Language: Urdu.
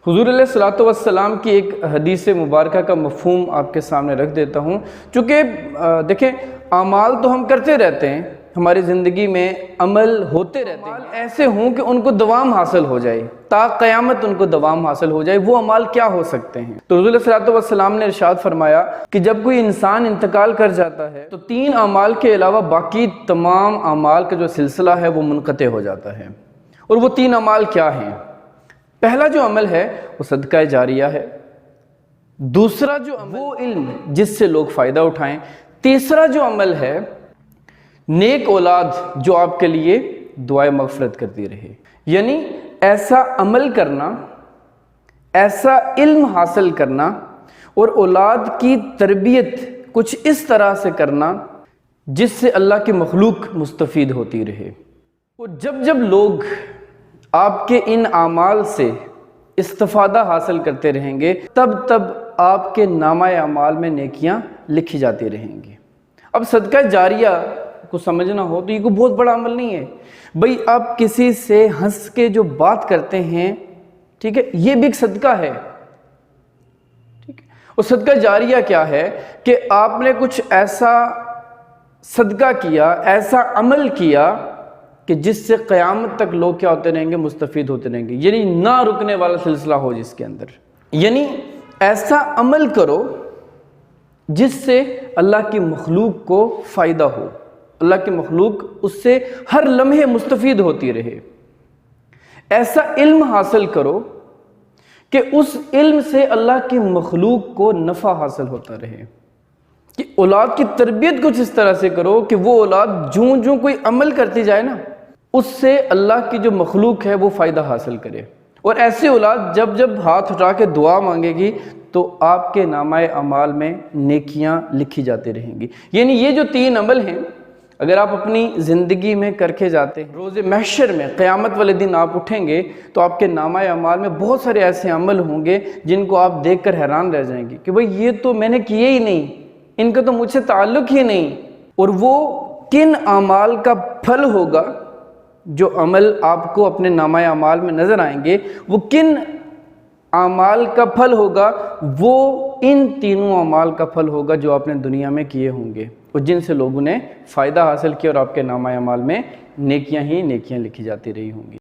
حضور علیہ الصلوۃ والسلام کی ایک حدیث مبارکہ کا مفہوم آپ کے سامنے رکھ دیتا ہوں، چونکہ دیکھیں اعمال تو ہم کرتے رہتے ہیں، ہماری زندگی میں عمل ہوتے رہتے ہیں، ایسے ہوں کہ ان کو دوام حاصل ہو جائے، تا قیامت ان کو دوام حاصل ہو جائے، وہ اعمال کیا ہو سکتے ہیں؟ تو حضور علیہ الصلوۃ والسلام نے ارشاد فرمایا کہ جب کوئی انسان انتقال کر جاتا ہے تو 3 اعمال کے علاوہ باقی تمام اعمال کا جو سلسلہ ہے وہ منقطع ہو جاتا ہے۔ اور وہ 3 اعمال کیا ہیں؟ پہلا جو عمل ہے وہ صدقہ جاریہ ہے، دوسرا جو وہ علم جس سے لوگ فائدہ اٹھائیں، تیسرا جو عمل ہے نیک اولاد جو آپ کے لیے دعائے مغفرت کرتی رہے۔ یعنی ایسا عمل کرنا، ایسا علم حاصل کرنا اور اولاد کی تربیت کچھ اس طرح سے کرنا جس سے اللہ کی مخلوق مستفید ہوتی رہے۔ اور جب لوگ آپ کے ان اعمال سے استفادہ حاصل کرتے رہیں گے تب آپ کے نامہ اعمال میں نیکیاں لکھی جاتی رہیں گی۔ اب صدقہ جاریہ کو سمجھنا ہو تو یہ کوئی بہت بڑا عمل نہیں ہے بھئی، آپ کسی سے ہنس کے جو بات کرتے ہیں، ٹھیک ہے، یہ بھی ایک صدقہ ہے، ٹھیک ہے۔ اور صدقہ جاریہ کیا ہے کہ آپ نے کچھ ایسا صدقہ کیا، ایسا عمل کیا کہ جس سے قیامت تک لوگ کیا ہوتے رہیں گے؟ مستفید ہوتے رہیں گے، یعنی نہ رکنے والا سلسلہ ہو جس کے اندر۔ یعنی ایسا عمل کرو جس سے اللہ کی مخلوق کو فائدہ ہو، اللہ کی مخلوق اس سے ہر لمحے مستفید ہوتی رہے۔ ایسا علم حاصل کرو کہ اس علم سے اللہ کی مخلوق کو نفع حاصل ہوتا رہے، کہ اولاد کی تربیت کچھ اس طرح سے کرو کہ وہ اولاد جوں کوئی عمل کرتی جائے نا، اس سے اللہ کی جو مخلوق ہے وہ فائدہ حاصل کرے۔ اور ایسی اولاد جب ہاتھ اٹھا کے دعا مانگے گی تو آپ کے نامہ اعمال میں نیکیاں لکھی جاتی رہیں گی۔ یعنی یہ جو 3 عمل ہیں اگر آپ اپنی زندگی میں کر کے جاتے ہیں، روز محشر میں قیامت والے دن آپ اٹھیں گے تو آپ کے نامہ اعمال میں بہت سارے ایسے عمل ہوں گے جن کو آپ دیکھ کر حیران رہ جائیں گے کہ بھئی یہ تو میں نے کیے ہی نہیں، ان کا تو مجھ سے تعلق ہی نہیں۔ اور وہ کن اعمال کا پھل ہوگا؟ جو عمل آپ کو اپنے نامہ اعمال میں نظر آئیں گے وہ کن اعمال کا پھل ہوگا؟ وہ ان 3 اعمال کا پھل ہوگا جو آپ نے دنیا میں کیے ہوں گے اور جن سے لوگوں نے فائدہ حاصل کیا، اور آپ کے نامہ اعمال میں نیکیاں ہی نیکیاں لکھی جاتی رہی ہوں گی۔